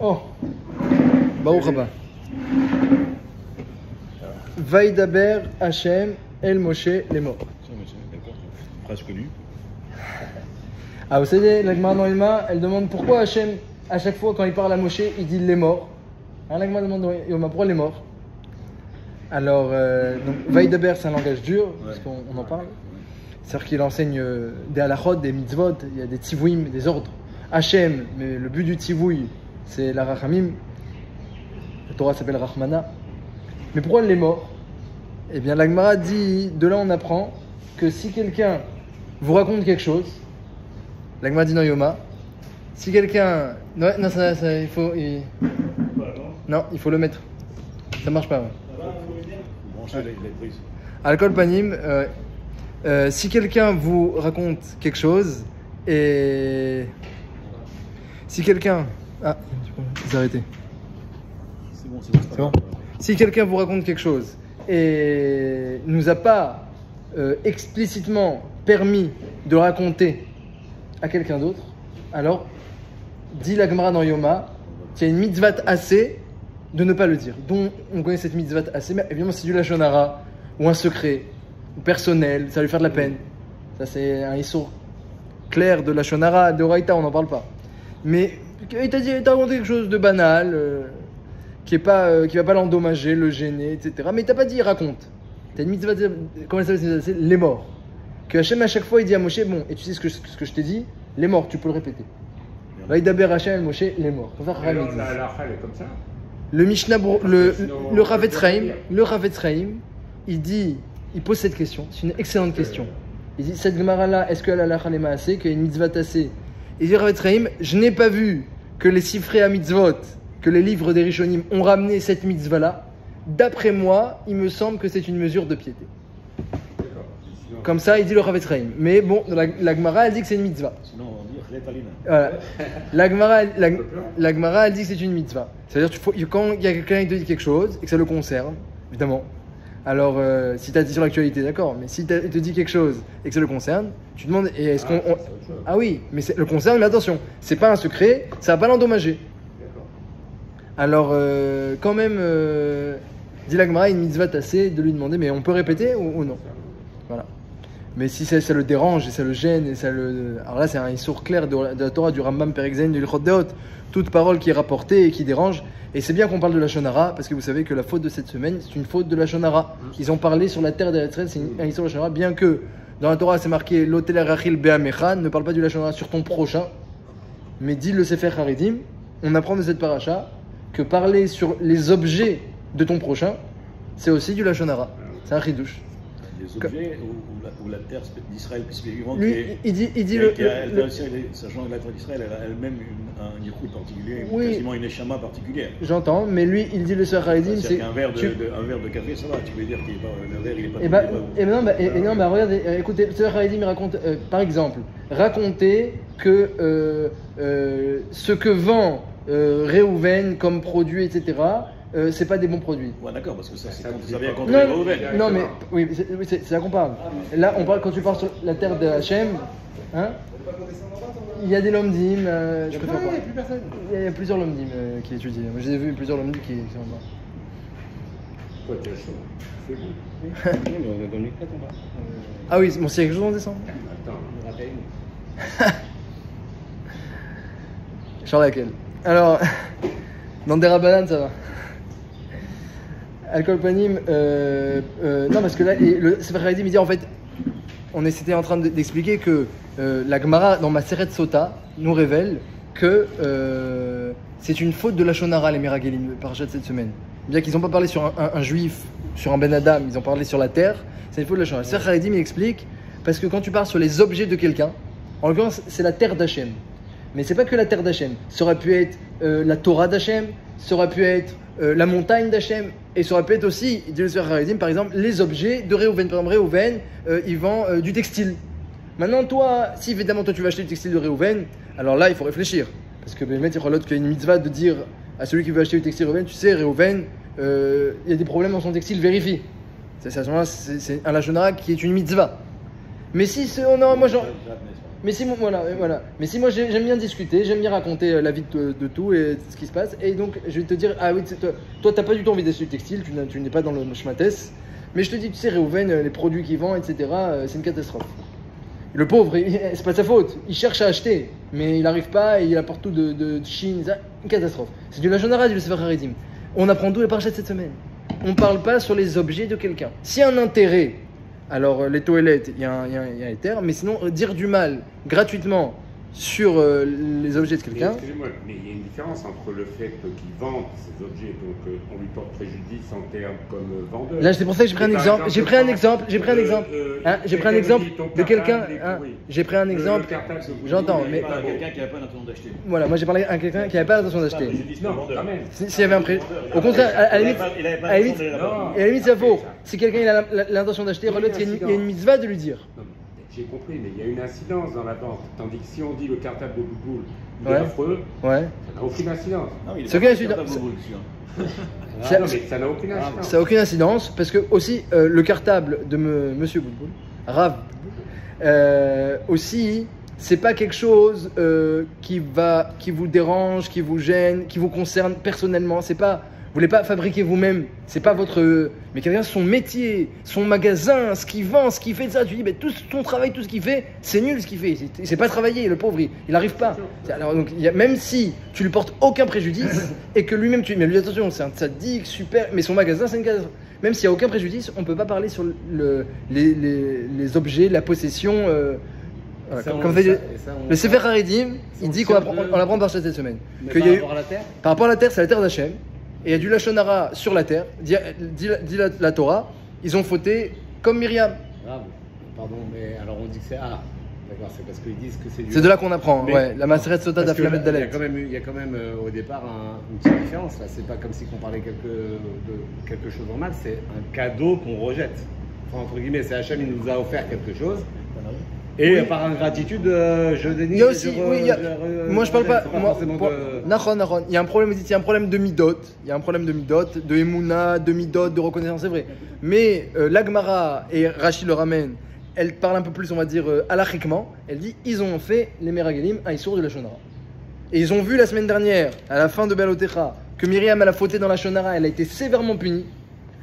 Oh, Baruch haba. Vaïdaber Hachem El Moshe les morts. D'accord, phrase connue. Ah, vous savez, la Gemara dans Ilma, elle demande pourquoi Hachem, à chaque fois quand il parle à Moshe, il dit les morts. Hein, la Gemara demande dans Ilma, pourquoi les morts? Alors, donc, Vaïdaber, c'est un langage dur, parce qu'on en parle. C'est-à-dire qu'il enseigne des halachot, des mitzvot, il y a des tivouim, des ordres. Hachem, mais le but du tivouï, c'est la rachamim. La Torah s'appelle Rahmana. Mais pourquoi les morts? Eh bien, la Gemara dit, de là on apprend que si quelqu'un vous raconte quelque chose, la Gemara dit dans Yoma, si quelqu'un... Non, il faut... Non, il faut le mettre. Ça marche pas, ouais. Branchez les prises. Alcool panim, si quelqu'un vous raconte quelque chose et... Si quelqu'un... Ah, vous arrêtez. C'est bon. Si quelqu'un vous raconte quelque chose et nous a pas explicitement permis de raconter à quelqu'un d'autre, alors, dit la Gemara dans Yoma, qu'il y a une mitzvah assez de ne pas le dire. Donc, on connaît cette mitzvah assez, mais évidemment, c'est du lashon hara, ou un secret, ou personnel, ça va lui faire de la peine. Ça, c'est un issour clair de lashon hara, de Oraïta, on n'en parle pas. Mais il t'a raconté quelque chose de banal, qui va pas l'endommager, le gêner, etc. Mais t'as pas dit raconte. T'as une mitzvah, comment ça s'appelle, c'est les morts. Que Hachem à chaque fois il dit à Moshe, bon, et tu sais ce que je t'ai dit, les morts, tu peux le répéter. Vaïdaber Hachem Moshe, les morts. La halakha, elle est comme ça. Le Mishnah, le Ravetz Chaim, il pose cette question. C'est une excellente question. Il dit cette Gemara là, est-ce que la halakha est maasé, qu'il y a une mitzvah tassée? Il dit Ravetz Chaim, je n'ai pas vu que les sifrei à mitzvot, que les livres des Rishonim ont ramené cette mitzvah là. D'après moi, il me semble que c'est une mesure de piété. Comme ça, il dit le Ravetz Chaim. Mais bon, la Gemara, elle dit que c'est une mitzvah. Sinon, on dit Rétalina. Voilà. La Gemara, elle dit que c'est une mitzvah. C'est-à-dire quand il y a quelqu'un qui te dit quelque chose et que ça le concerne, évidemment. Alors, si tu as dit sur l'actualité, d'accord, mais si il te dit quelque chose et que ça le concerne, tu demandes, et est-ce qu'on... Ah oui, mais le concerne, mais attention, c'est pas un secret, ça va pas l'endommager. Alors, quand même, dit la Gemara, une mitzvah tassée de lui demander, mais on peut répéter ou non? Voilà. Mais si ça le dérange et ça le gêne, et ça le... alors là, c'est un issour clair de la Torah, du Rambam Perek Zayin, du Ilchot Deot, toute parole qui est rapportée et qui dérange. Et c'est bien qu'on parle de la lashon hara, parce que vous savez que la faute de cette semaine, c'est une faute de la lashon hara. Ils ont parlé sur la terre d'Eretz Israël, c'est un issour de lashon hara, bien que dans la Torah, c'est marqué l'otel rachil be'amecha, ne parle pas du lashon hara sur ton prochain, mais dit le Sefer Haredim, on apprend de cette paracha que parler sur les objets de ton prochain, c'est aussi du lashon hara. C'est un chidouche. Les objets ou la terre d'Israël spécifiquement, lui, il dit sachant que la terre d'Israël a elle-même un yichud particulier, oui, quasiment une échama particulière. J'entends, mais lui, il dit le Sefer Haredim, c'est qu'un verre de café, ça va, tu peux dire que le verre, il est pas... non, regardez, écoutez, le Sefer Haredim, il raconte, par exemple, raconter que ce que vend Réhouven comme produit, etc., c'est pas des bons produits. Ouais, d'accord, parce que ça, c'est quand vous avez contre Réhouven. Non, mais oui, c'est là qu'on parle. Là, on parle quand tu pars sur la terre de Hachem, hein, il y a des lomdim, je peux faire quoi? Il y a plusieurs lomdim qui étudient. Moi, j'ai vu plusieurs lomdim qui sont là. Quoi, tu as chaud? C'est bon. Oui, mais on a dans les on va. Ah oui, bon, s'il y a quelque chose, on descend. Attends, on rappelle. Charles laquelle? Alors, dans des rabananes, ça va. Alcool panim, non, parce que là, le Sefer Haredim, il dit en fait, c'était en train d'expliquer que la Gemara, dans Maseret Sota, nous révèle que c'est une faute de la lashon hara, les Meragelim, parachat de cette semaine. Bien qu'ils n'ont pas parlé sur un juif, sur un Ben Adam, ils ont parlé sur la terre, c'est une faute de la lashon hara. Le Sefer Haredim, il explique, parce que quand tu parles sur les objets de quelqu'un, en l'occurrence, c'est la terre d'Hachem. Mais c'est pas que la terre d'Hachem. Ça aurait pu être la Torah d'Hachem, ça aurait pu être la montagne d'Hachem, et ça aurait pu être aussi, dit le Sefer Haredim, par exemple, les objets de Réhouven. Par exemple, Réhouven, il vend du textile. Maintenant, toi, si évidemment toi tu vas acheter du textile de Réhouven, alors là, il faut réfléchir. Parce que Bémet, il y a l'autre qui a une mitzvah de dire à celui qui veut acheter du textile Réhouven, tu sais, Réhouven, il y a des problèmes dans son textile, vérifie. C'est un lashon hara qui est une mitzvah. Mais si moi Mais si moi, voilà. Mais si moi j'aime bien discuter, j'aime bien raconter la vie de tout et ce qui se passe, et donc je vais te dire, ah oui, toi t'as pas du tout envie d'acheter du textile, tu n'es pas dans le schmates, mais je te dis, tu sais, Réhouven, les produits qu'il vend, etc., c'est une catastrophe. Le pauvre, c'est pas de sa faute, il cherche à acheter, mais il n'arrive pas, et il apporte tout de Chine, une catastrophe. C'est du Lachon Hara, du Sefer Haredim. On apprend d'où les parachutes cette semaine. On parle pas sur les objets de quelqu'un. S'il y a un intérêt, alors les toilettes, il y a un terme, mais sinon dire du mal gratuitement sur les objets de quelqu'un. Excusez-moi, mais il y a une différence entre le fait qu'ils vendent ces objets, donc on lui porte préjudice en termes comme vendeur. Là, c'est pour ça que j'ai pris un exemple. J'ai pris un exemple de quelqu'un. J'ai pris un exemple. J'entends, mais quelqu'un qui n'avait pas l'intention d'acheter. Voilà, moi j'ai parlé à quelqu'un qui n'avait pas l'intention d'acheter. Non, quand même. S'il y avait un prix. Au contraire, à la limite, c'est faux. Si quelqu'un a l'intention d'acheter, il y a une mitzvah de lui dire. J'ai compris, mais il y a une incidence dans la vente. Tandis que si on dit le cartable de Bouboule, il est affreux, ça n'a aucune incidence. C'est aucune incidence. Ça n'a aucune incidence. Ça n'a aucune incidence, parce que aussi le cartable de Monsieur Bouboule, Rav, aussi, c'est pas quelque chose qui vous dérange, qui vous gêne, qui vous concerne personnellement. C'est pas. Vous voulez pas fabriquer vous-même, c'est pas votre. Mais quelqu'un, son métier, son magasin, ce qu'il vend, ce qu'il fait de ça, tu dis, mais tout son travail, tout ce qu'il fait, c'est nul ce qu'il fait. Il sait pas travailler, le pauvre, il n'arrive pas. Alors, donc, même si tu lui portes aucun préjudice et que lui-même, mais lui, attention, c'est un tzaddik, super, mais son magasin, c'est une catastrophe. Même s'il n'y a aucun préjudice, on peut pas parler sur les objets, la possession. Comme fait le Sefer Haredim, il dit qu'on apprend par cette semaine. Par rapport à la terre ? Par rapport à la terre, c'est la terre d'Hachem. Et il y a du Lachon Hara sur la terre, dit la Torah, ils ont fauté comme Myriam. Ah, pardon, mais alors on dit que c'est d'accord, c'est parce qu'ils disent que c'est du. C'est de là qu'on apprend, la Maseret Sota d'Aflamet Dalet. Il y a quand même au départ une petite différence, là, c'est pas comme si on parlait de quelque chose en mal, c'est un cadeau qu'on rejette. Enfin, entre guillemets, c'est Hachem, il nous a offert quelque chose. Et par ingratitude, je dénigre. Il y a aussi, moi je parle pas. Il y a un problème, il y a un problème de midot, de Emouna, de midot, de reconnaissance, c'est vrai. Mais l'Agmara et Rachid le ramène, elle parle un peu plus, on va dire, halachiquement. Elle dit, ils ont fait les Meragalim à Issour de la Shonara. Et ils ont vu la semaine dernière, à la fin de Bealotecha, que Myriam elle a fauté dans la Shonara, elle a été sévèrement punie,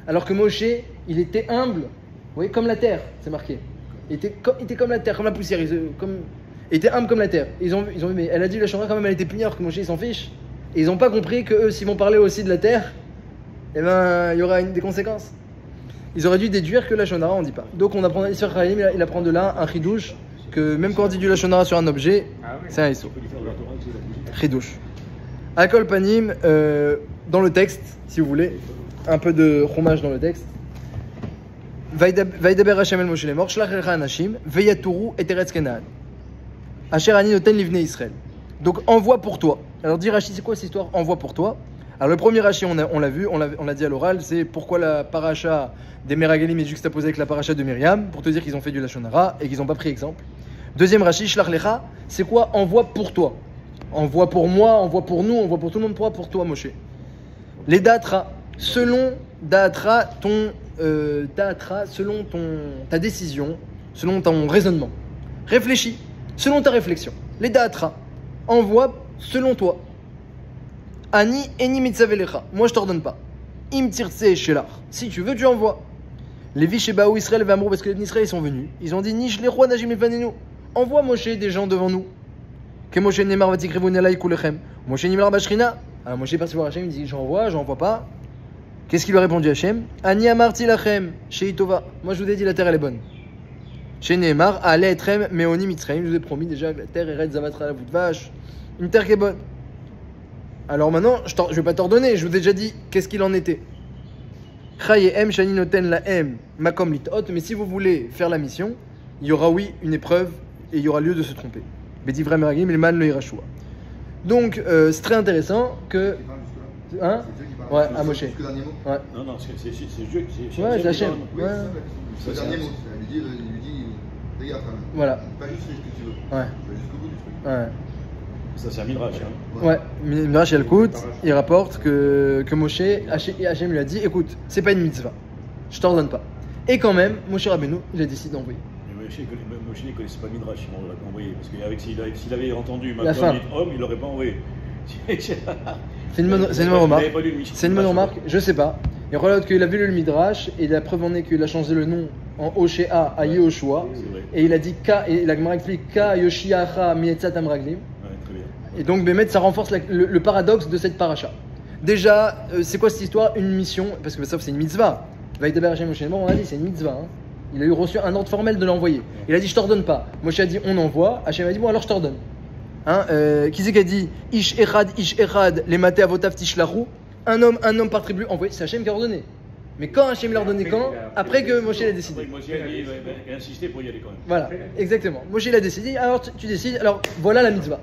alors que Moshe, il était humble, vous voyez, comme la terre, c'est marqué. Il était comme la terre, comme la poussière, il était humble comme la terre. Ils ont vu, mais elle a dit la Shonara quand même, elle était punie alors que Moshe il s'en fiche. Et ils n'ont pas compris que eux, s'ils vont parler aussi de la terre, eh ben, il y aura des conséquences. Ils auraient dû déduire que la Shonara, on ne dit pas. Donc on apprend, Isser Chaim, il apprend de là un chidouche, que même quand on dit du la Shonara sur un objet, c'est un Issou. Chidouche. Akol Panim, dans le texte, si vous voulez, un peu de chômage dans le texte. Vaidaber Hashem el Moshe lemor, shlach lecha anashim, veyaturu et eretz Kenaan. Asher ani noten livnei Israël. Donc envoie pour toi. Alors dis Rashi, c'est quoi cette histoire? Envoie pour toi. Alors le premier Rashi, on l'a vu, on l'a dit à l'oral, c'est pourquoi la paracha des Meragalim est juxtaposée avec la paracha de Myriam, pour te dire qu'ils ont fait du Lachon Hara et qu'ils n'ont pas pris exemple. Deuxième Rashi, shlach lecha, c'est quoi? Envoie pour toi. Envoie pour moi, envoie pour nous, envoie pour tout le monde, pour toi Moshe. Les Da'atra, selon Da'atra, selon ta décision, selon ton raisonnement. Réfléchis, selon ta réflexion. Les Da'atra, envoie selon toi. Ani eni mitzavelecha, moi je t'ordonne pas. Im tirtse shelach, si tu veux tu envoies. Les Vishébaou Israël et Amrou, parce que les Israël ils sont venus, ils ont dit Nish les rois najim lefanenu, envoie Moshe des gens devant nous. Que Moshe nemar vatikrivun elai kulechem. Moshe nimar bashrina. Alors Moshe est parti voir Hachem, il dit j'envoie pas. Qu'est-ce qu'il lui a répondu Hachem? Ani amarti lachem, sheitova. Moi je vous ai dit la terre elle est bonne. Chez Nehemar, allez etrem meoni mitzraim, je vous ai promis déjà que la terre est red zavatra la bout de vache. Une terre qui est bonne. Alors maintenant, je vais pas t'ordonner, je vous ai déjà dit qu'est-ce qu'il en était. Chayehem shani noten lahem makom litot, mais si vous voulez faire la mission, il y aura oui une épreuve et il y aura lieu de se tromper. Bedivrei meraglim ilman lo irashua. Donc c'est très intéressant que hein? Ouais, à Moshe. Ouais. Non, c'est Dieu qui. Ouais, c'est Hachem. Ouais. C'est le dernier mot. Il lui dit regarde, voilà. Pas juste ce que tu veux. Ouais. Jusqu'au bout du truc. Ouais. Ça, c'est un midrash. Hein. Ouais, Midrash Yalkut, il rapporte que Moshe, Hachem lui a dit écoute, c'est pas une mitzvah, je t'ordonne pas. Et quand même, Moshe Rabbeinu, il a décidé d'envoyer. Oui, Moshe ne connaissait pas le Midrash, sinon on l'aurait pas envoyé. Parce que s'il avait entendu Makom dit homme, il l'aurait pas envoyé. C'est une bonne remarque. C'est une bonne remarque, je sais pas. Il regarde qu'il a vu le Midrash et la preuve en est qu'il a changé le nom en Oshéa à Yehoshua. Et il a dit Ka, et la Gemara explique Ka Yoshiacha Mietzat Amraglim. Et donc Bémet, ça renforce le paradoxe de cette paracha. Déjà, c'est quoi cette histoire? Une mission, parce que ça c'est une mitzvah. Vaïdaber Hashem Moshe, on a dit c'est une mitzvah. Hein. Il a eu reçu un ordre formel de l'envoyer. Il a dit je t'ordonne pas. Moshe a dit on envoie. Hashem a dit bon alors je t'ordonne. Hein, qui c'est qui a dit Ish Echad, les maté avotav tishlachou, un homme par tribu envoyé, c'est Hashem qui a ordonné. Mais quand Hashem l'a ordonné, quand? Après que Moshe l'a décidé. Après que Moshe a insisté pour y aller quand même. Voilà, exactement. Moshe l'a décidé, alors tu décides, alors voilà la mitzvah.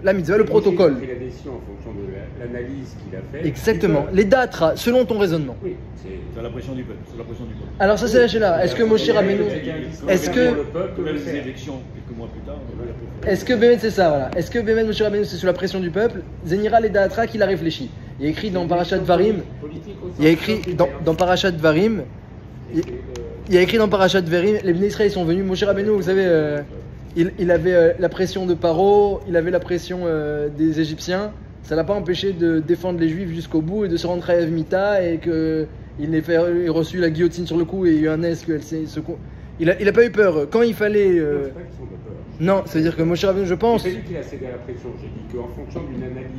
La mitzvah, le protocole. Il a pris la décision en fonction de l'analyse qu'il a faite. Exactement, les datra, selon ton raisonnement. Oui, c'est la pression du peuple. Alors ça c'est la là. Est-ce que Moshe Rabbeinu, est-ce que les élections quelques mois plus tard, est-ce que Bémet c'est ça, voilà. Est-ce que Bémet Moshe Rabbeinu c'est sous la pression du peuple? Zenira les datra qu'il a réfléchi. Il y a écrit dans Parashat Dvarim. Il y a écrit dans Parashat Dvarim. Il y a écrit dans Parashat Dvarim, les Bnei Israël sont venus. Moshe Rabbeinu, vous savez, il avait la pression de Paro, il avait la pression des Égyptiens. Ça l'a pas empêché de défendre les Juifs jusqu'au bout et de se rendre à Mita et que il ait reçu la guillotine sur le cou et il y a eu un S qu'elle s'est secouée. Il a pas eu peur. Quand il fallait. Non, c'est-à-dire que Moshe Rabbeinu, je pense. J'ai pas dit qu'il a cédé à la pression, j'ai dit qu'en fonction d'une analyse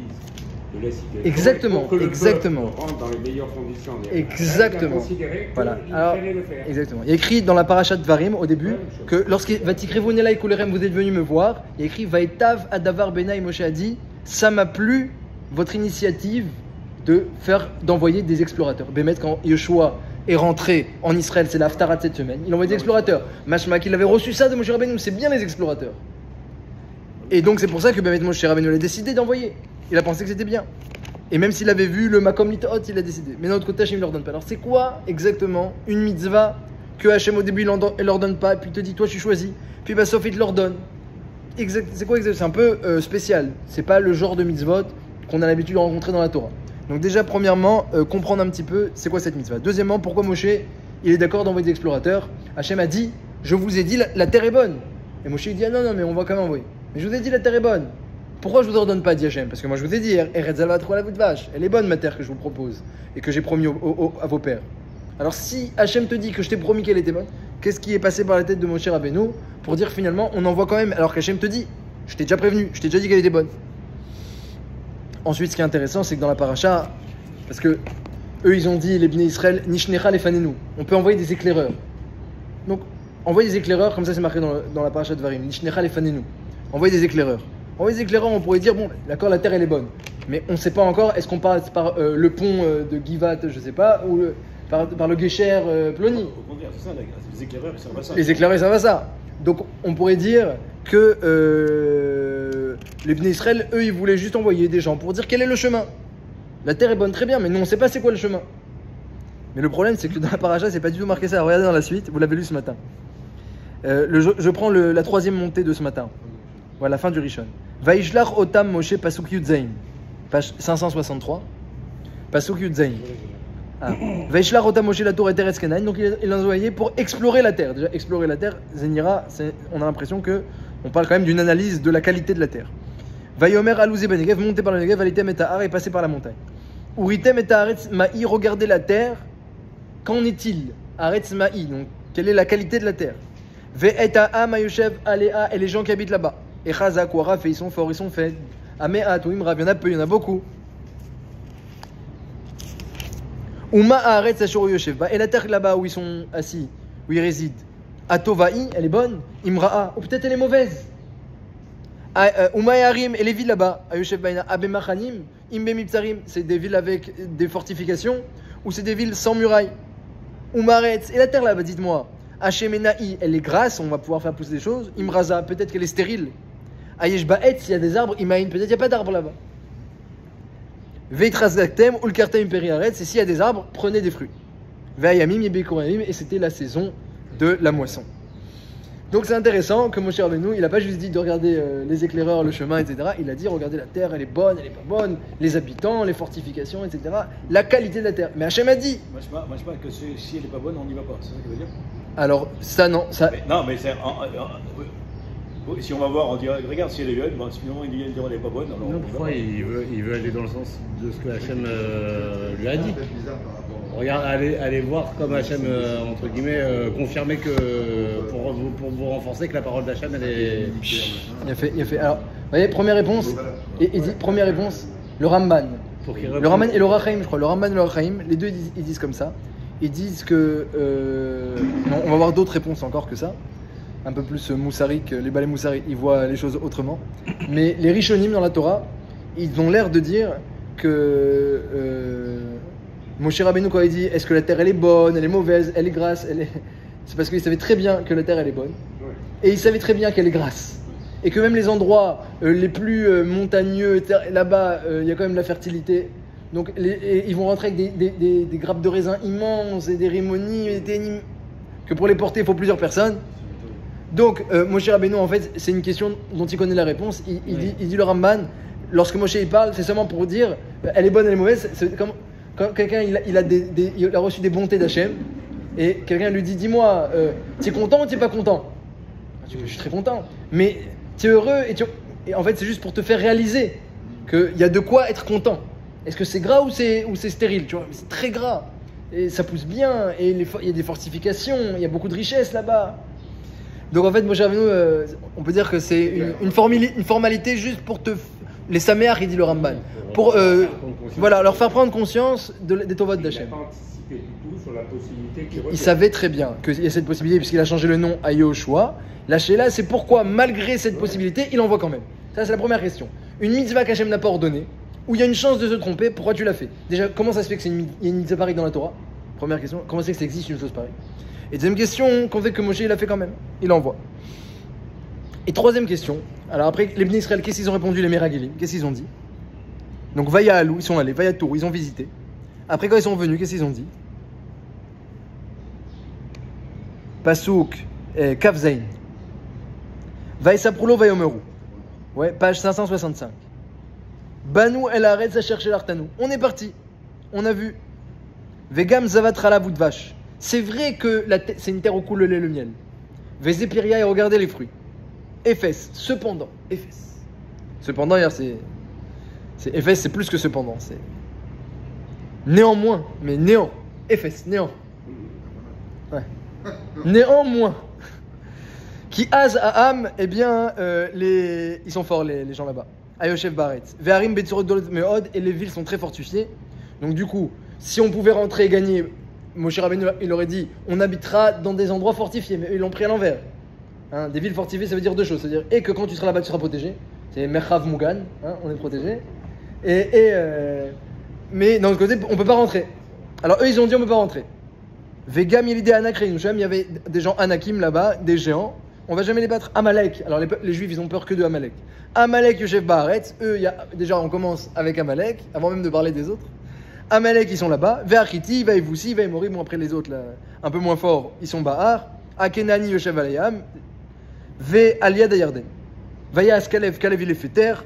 de la situation. Exactement, pour que le exactement. peuple rentre dans les meilleures conditions. Exactement. Voilà. Alors, exactement. Il y a écrit dans la parashat Dvarim au début que lorsqu'il va tikrevu nelai kulerem, vous êtes venus me voir. Il y a écrit Vaïtav adavar benai, Moshe a dit ça m'a plu votre initiative d'envoyer des explorateurs. Bémet, quand Yeshua est rentré en Israël, c'est l'Haftarah de cette semaine, il a envoyé des explorateurs. Mashma qu'il avait reçu ça de Moshe Rabbeinu, c'est bien les explorateurs. Et donc c'est pour ça que Bémet Moshe Rabbeinu a décidé d'envoyer. Il a pensé que c'était bien. Et même s'il avait vu le Makom Litot, il a décidé. Mais d'un autre côté, Hachem ne leur donne pas. Alors c'est quoi exactement une mitzvah que Hachem au début il leur donne pas, puis il te dit toi je suis choisi, puis bah sauf il te leur donne. C'est quoi exactement? C'est un peu spécial. C'est pas le genre de mitzvot qu'on a l'habitude de rencontrer dans la Torah. Donc déjà, premièrement, comprendre un petit peu c'est quoi cette mitzvah. Deuxièmement, pourquoi Moshe il est d'accord d'envoyer des explorateurs? Hachem a dit, je vous ai dit la terre est bonne. Et Moshe il dit, ah non, mais on va quand même envoyer. Mais je vous ai dit la terre est bonne. Pourquoi je vous ordonne pas, dit Hachem? Parce que moi je vous ai dit, Eretz Zalva trop la voûte vache. Elle est bonne ma terre que je vous propose et que j'ai promis à vos pères. Alors si Hachem te dit que je t'ai promis qu'elle était bonne, qu'est-ce qui est passé par la tête de Moshe Rabbeinu pour dire finalement on envoie quand même alors qu'Hachem te dit, je t'ai déjà prévenu, je t'ai déjà dit qu'elle était bonne. Ensuite, ce qui est intéressant, c'est que dans la paracha, parce que eux, ils ont dit, les Bnei Israël, Nishnecha lefanenu, on peut envoyer des éclaireurs. Donc, envoyer des éclaireurs, comme ça c'est marqué dans la paracha de Varim, Nishnecha lefanenu, envoyer des éclaireurs. Envoyer des éclaireurs, on pourrait dire, bon, d'accord, la terre elle est bonne, mais on ne sait pas encore, est-ce qu'on passe par le pont de Givat, je sais pas, ou par le Gesher Ploni. Au contraire, c'est ça, les éclaireurs, ça va ça. Les éclaireurs, ça va ça. Donc, on pourrait dire que les Bnei Israël, eux, ils voulaient juste envoyer des gens pour dire quel est le chemin. La terre est bonne, très bien, mais nous, on ne sait pas c'est quoi le chemin. Mais le problème, c'est que dans la paracha, c'est pas du tout marqué ça. Regardez dans la suite, vous l'avez lu ce matin. Je prends la troisième montée de ce matin. Voilà, la fin du Rishon. Vaishlach otam Moshe pasuk Yudzain. Page 563. Pasuk Yudzain. Vaishlach otam Moshe la tour et Teretz Kenaïn. Donc il a envoyé pour explorer la terre. Déjà, explorer la terre, Zenira, on a l'impression qu'on parle quand même d'une analyse de la qualité de la terre. Vayomer alouze benegev, monter par le Negev, alitem et tahar et passer par la montagne. Uritem et taharetz ma'i, regardez la terre. Qu'en est-il? Aretz ma'i, donc quelle est la qualité de la terre? Ve'eta mayoshev alea, et les gens qui habitent là-bas. Et chazak ou araf, et ils sont forts, ils sont faits. Ame'at ou imrav, il y en a peu, il y en a beaucoup. Uma aretz ashur yoshev, et la terre là-bas où ils sont assis, où ils résident. Atova'i, elle est bonne. Imra'a, ou peut-être elle est mauvaise. Umayarim, et les villes là-bas, Ayoshev Baina, Abemachanim, Imbemipsarim, c'est des villes avec des fortifications, ou c'est des villes sans murailles. Umaretz, et la terre là-bas, dites-moi. Hashemena'i, elle est grasse, on va pouvoir faire pousser des choses. Imraza, peut-être qu'elle est stérile. Ayesh Ba'etz, il y a des arbres. Imaïn, peut-être qu'il n'y a pas d'arbres là-bas. Veitrazaktem, Ulkartem Imperiaretz, et s'il y a des arbres, prenez des fruits. Ve'ayamim, Yebekoramim, et c'était la saison de la moisson. Donc c'est intéressant que Moshe Rabbeinu, il n'a pas juste dit de regarder les éclaireurs, le chemin, etc. Il a dit regardez la terre, elle est bonne, elle n'est pas bonne, les habitants, les fortifications, etc. La qualité de la terre. Mais Hachem a dit. Moi je parle que si elle n'est pas bonne, on n'y va pas. C'est ça qu'il veut dire? Alors, ça, non. Ça... Non, mais c'est. Si on va voir, on dirait, regarde si elle est bonne, bon, finalement il dit qu'elle n'est pas bonne. Alors non, pourquoi il veut aller dans le sens de ce que Hachem lui a dit. Regarde, allez voir comme Hachem, entre guillemets, confirmer que pour vous renforcer que la parole d'Hachem, elle est. Il a fait. Alors, vous voyez, première réponse, première réponse, le Ramban. Le Ramban et le Rachaim, je crois. Le Ramban et le Rachaim, les deux ils disent comme ça. Ils disent que. Non, on va avoir d'autres réponses encore que ça. Un peu plus moussariques, les balais moussari, ils voient les choses autrement. Mais les Rishonim dans la Torah, ils ont l'air de dire que Moshe Rabbeinu, quand il dit est-ce que la terre elle est bonne, elle est mauvaise, elle est grasse, c'est parce qu'il savait très bien que la terre elle est bonne. Et il savait très bien qu'elle est grasse. Et que même les endroits les plus montagneux, là-bas, il y a quand même de la fertilité. Donc ils vont rentrer avec des grappes de raisin immenses et des rimonies, que pour les porter il faut plusieurs personnes. Donc, Moshe Rabbeinu, en fait, c'est une question dont il connaît la réponse. Il dit le Ramban, lorsque Moshe il parle, c'est seulement pour dire elle est bonne, elle est mauvaise. C'est comme quand quelqu'un il a reçu des bontés d'Hachem et quelqu'un lui dit dis-moi, tu es content ou tu n'es pas content? Je suis très content. Mais tu es heureux et en fait, c'est juste pour te faire réaliser qu'il y a de quoi être content. Est-ce que c'est gras ou c'est stérile? Tu vois, c'est très gras et ça pousse bien et il y a des fortifications, il y a beaucoup de richesses là-bas. Donc en fait, Moshe Rabbeinu, on peut dire que c'est une formalité juste pour les saméach, il dit le Ramban, pour voilà, leur faire prendre conscience des tovot d'Hachem. Il n'a pas anticipé du tout sur la possibilité qu'il Il savait très bien qu'il y a cette possibilité puisqu'il a changé le nom à Yehoshua. La Sheila, c'est pourquoi malgré cette possibilité, il envoie quand même. Ça c'est la première question. Une mitzvah qu'Hachem n'a pas ordonnée, où il y a une chance de se tromper, pourquoi tu l'as fait? Déjà, comment ça se fait qu'il y a une mitzvah pareille dans la Torah? Première question, comment c'est que ça existe une chose pareille? Et deuxième question, qu'on fait que Moshe il a fait quand même, il envoie. Et troisième question, alors après les Bnei Israël, qu'est-ce qu'ils ont répondu les Meragelim? Qu'est-ce qu'ils ont dit? Donc Vaya Alou, ils sont allés, Vaya Tour, ils ont visité. Après quand ils sont venus, qu'est-ce qu'ils ont dit? Pasouk, Kafzain. Vaya Saproulo, Vaya Omeru. Ouais, page 565. Banou El Haaretz a cherché l'Artanou. On est parti, on a vu. Vegam Zavatrala Voudvache. C'est vrai que c'est une terre où coule le lait et le miel. Vézépiria et regardez les fruits. Éphèse, cependant. Éphèse. Cependant, hier, Éphèse, c'est plus que cependant. C'est néanmoins, mais néant. Éphèse, néant. Ouais. Néanmoins. Qui az à âme, eh bien, ils sont forts, les gens là-bas. Ayoshev Baret. Veharim Betsurot Dolot Meod, et les villes sont très fortifiées. Donc, du coup, si on pouvait rentrer et gagner. Moshe Rabbeinu, il aurait dit on habitera dans des endroits fortifiés, mais eux ils l'ont pris à l'envers. Hein, des villes fortifiées, ça veut dire deux choses. C'est-à-dire, et que quand tu seras là-bas, tu seras protégé. C'est Merchav Mugan, hein, on est protégé. Mais d'un autre côté, on ne peut pas rentrer. Alors eux, ils ont dit on ne peut pas rentrer. Vegam Yelidé Anakrein, il y avait des gens Anakim là-bas, des géants. On ne va jamais les battre. Amalek, alors les Juifs, ils ont peur que de Amalek. Amalek, Yoshev Baaretz, eux, déjà on commence avec Amalek, avant même de parler des autres. Amalek, ils sont là-bas. Ve'achiti, Ve'evusi, Ve'emori, bon après les autres, là, un peu moins forts, ils sont Bahar. Akenani, Yoshev Alayam. Ve'aliad Ayarden. Vayas Kalev, Kalev, il est fait terre.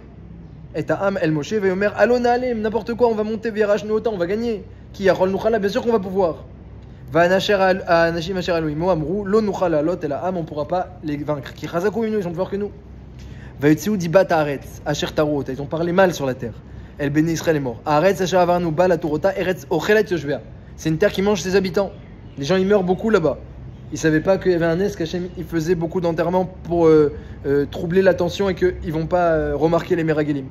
Et Ta'am, El Moshe, Ve'omer, Alona Alem, n'importe quoi, on va monter, Ve'arach Nouota, on va gagner. Qui a Rol Nuchala, bien sûr qu'on va pouvoir. Va'anashim Asher Elohimo, Amrou, Lo Nuchala, Lot, et la Am, on ne pourra pas les vaincre. Qui Chazakou, ils sont plus forts que nous. Va'yotziou, Dibat Haaretz, Asher Tarot, ils ont parlé mal sur la terre. El Béné Israël est mort. Haaretz Asher Avarnu Ba la Torota Eretz Ochelet Yoshvea. C'est une terre qui mange ses habitants. Les gens ils meurent beaucoup là-bas. Ils savaient pas qu'il y avait un est qu'Hachem il faisait beaucoup d'enterrements pour troubler l'attention et qu'ils vont pas remarquer les Meragelim.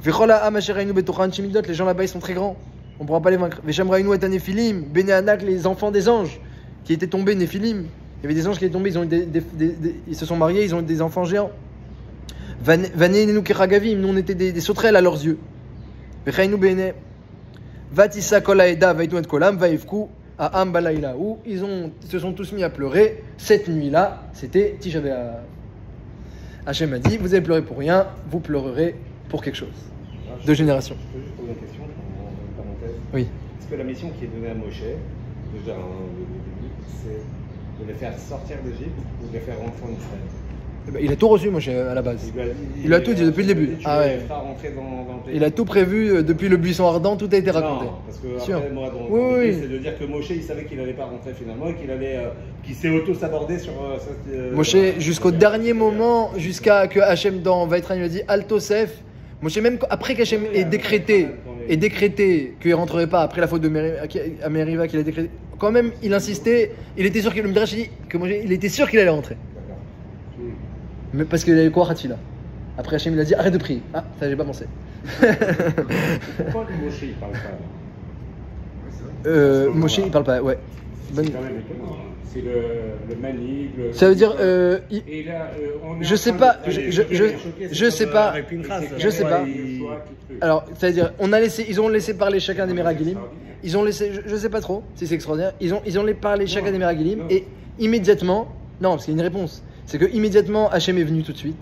Vechol Ha'am Asher Haynu Betochan Shemidot. Les gens là-bas ils sont très grands. On pourra pas les vaincre. Vesham Raynu et Néphilim. Béné Anak, les enfants des anges qui étaient tombés Néphilim. Il y avait des anges qui étaient tombés. Ils ont ils se sont mariés. Ils ont eu des enfants géants. Vanenu Keragavim. Nous on était des sauterelles à leurs yeux. Vechainu bene vatissa kolaeda vaitu et kolam vaivku à Ambalaïla où ils se sont tous mis à pleurer cette nuit-là. C'était Tisha B'Av. Hachem a dit vous avez pleuré pour rien, vous pleurerez pour quelque chose. De génération. Je peux juste poser une question, en parenthèse. Oui. Est-ce que la mission qui est donnée à Moshe, déjà au début, c'est de les faire sortir d'Égypte ou de les faire rentrer en Israël? Il a tout reçu, Moshe, à la base. Il a tout dit depuis le début. Ah ouais. Il a tout prévu depuis le buisson ardent, tout a été raconté. Non, parce que après, moi, oui. C'est de dire que Moshe, il savait qu'il n'allait pas rentrer finalement et qu'il s'est auto-sabordé sur cette. Moshe, jusqu'au dernier moment, jusqu'à que Hachem dans Vaïtran lui a dit Altosef. Moshe, même après qu'Hachem ait décrété qu'il ne rentrerait pas après la faute de Meriva qu'il a décrété, quand même, il insistait. Il était sûr que le Midrash dit que Moshe, il était sûr qu'il allait rentrer. Mais parce qu'il avait quoi Hatfila. Après Hachem il a dit arrête de prier. Ah, ça j'ai pas pensé. Pourquoi Moshe il parle pas Moshe il parle pas, ouais. C'est quand même étonnant. C'est le manigue. Ça veut dire Et là, je sais pas, je sais pas. Je sais pas. Alors, c'est-à-dire ils ont laissé parler chacun des Meragilim. Ils ont laissé, je sais pas trop si c'est extraordinaire. Ils ont parlé chacun des Meragilim et immédiatement, non parce qu'il y a une réponse. C'est que immédiatement Hachem est venu tout de suite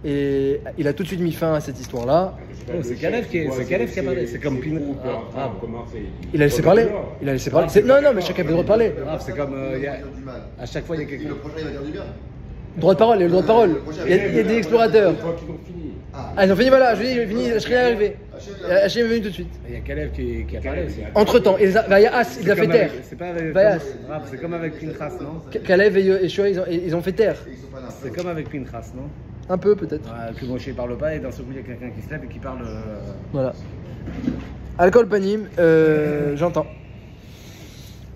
et il a tout de suite mis fin à cette histoire-là. C'est Kalev qui a parlé. C'est comme Pinchas. Il a laissé parler. Non, mais chacun a le droit de parler. C'est comme à chaque fois il y a quelqu'un. Le prochain il va dire du bien. Droit de parole, il y a le droit de parole. Il y a des explorateurs. Ah, ils ont fini, voilà, je dis, il est fini, Hachem est arrivé. Hachem est venu tout de suite. Il y a Kalev qui a parlé aussi. Entre temps, Vayas, il a fait taire. C'est comme avec Pinchas, non? Kalev et Shua, ils ont fait taire. C'est comme avec Pinchas, non? Un peu peut-être. Que Moshe ne parle pas et d'un seul coup il y a quelqu'un qui se lève et qui parle. Voilà. Alcool panim, j'entends.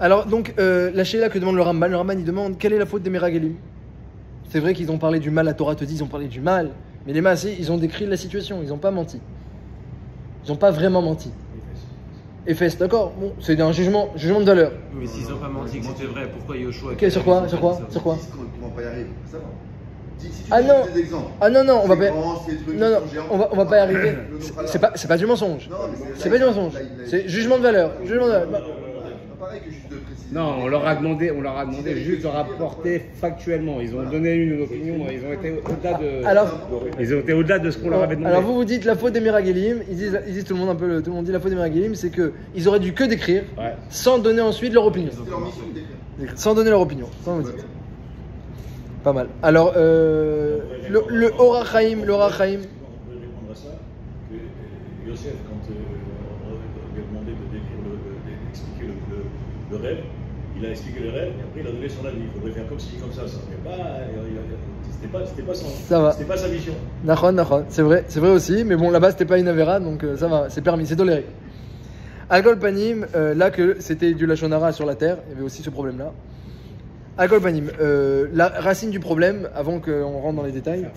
Alors donc, la Sheila que demande le Ramban il demande quelle est la faute des Meragelim. C'est vrai qu'ils ont parlé du mal, la Torah te dit ils ont parlé du mal, mais les Maasé, ils ont décrit la situation, ils n'ont pas menti. Ils n'ont pas vraiment menti. Efes, d'accord, bon, c'est un jugement de valeur. Mais s'ils n'ont pas menti que c'était vrai, pourquoi Yoshua Sur quoi Comment on va y arriver? Ça va. Non, on va pas y arriver. C'est pas du mensonge. C'est pas du mensonge. C'est jugement de valeur. Non, on leur a demandé juste de rapporter factuellement. Ils ont donné une opinion, ils ont été au-delà de ce qu'on leur avait demandé. Alors vous dites la faute des Meragelim, ils disent tout le monde dit la faute des Meragelim, c'est que ils auraient dû que décrire sans donner ensuite leur opinion. Sans donner leur opinion. Pas mal. Alors le Orach Chaim, On peut répondre à ça que Yosef, quand on lui a demandé d'expliquer le rêve, il a expliqué le rêve et après il a donné son avis. Il faudrait faire comme ci, comme ça. C'était pas sa mission. Nachon, c'est vrai aussi, mais bon là-bas c'était pas une avéra, donc ça va, c'est permis, c'est toléré. Alcool panim, là que c'était du Lachon Hara sur la terre, il y avait aussi ce problème-là. Alcool panim, la racine du problème, avant qu'on rentre dans les détails,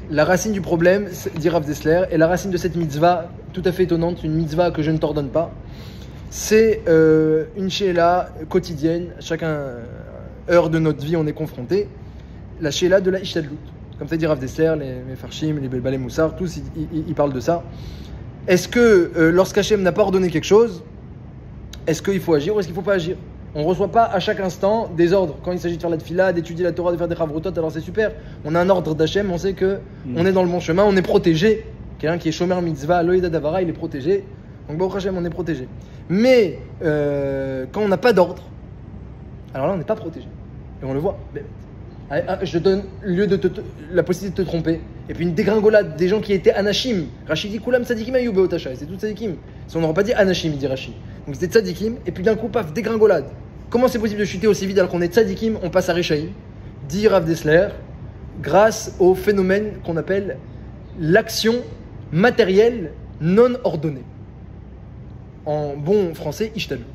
la racine du problème, dit Rav Dessler, et la racine de cette mitzvah, tout à fait étonnante, une mitzvah que je ne t'ordonne pas, c'est une sheila quotidienne, chacun heure de notre vie on est confronté, la sheila de la ishtadlut. Comme ça dit Rav Dessler, les Mefarshim, les Belbalé Moussar, tous ils parlent de ça. Est-ce que lorsqu'Hachem n'a pas ordonné quelque chose, est-ce qu'il faut agir ou est-ce qu'il ne faut pas agir? On ne reçoit pas à chaque instant des ordres. Quand il s'agit de faire la tefila, d'étudier la Torah, de faire des chavrotot, alors c'est super. On a un ordre d'Hachem, on sait qu'on est dans le bon chemin, on est protégé. Quelqu'un qui est shomer mitzvah, loïda davara, il est protégé. Donc Baruch Hashem, on est protégé. Mais quand on n'a pas d'ordre, alors là on n'est pas protégé. Et on le voit. Je te donne lieu de la possibilité de te tromper. Et puis une dégringolade des gens qui étaient anashim. Rachid dit Koulam Tzadikim Ayou Beotasha. C'est tout Tzadikim. Si on n'aurait pas dit anashim, il dit Rachid. Donc c'était Tzadikim. Et puis d'un coup, paf, dégringolade. Comment c'est possible de chuter aussi vite alors qu'on est Tzadikim, on passe à Rechaïm? Dit Rav Dessler, grâce au phénomène qu'on appelle l'action matérielle non ordonnée. En bon français, Ishtadlut.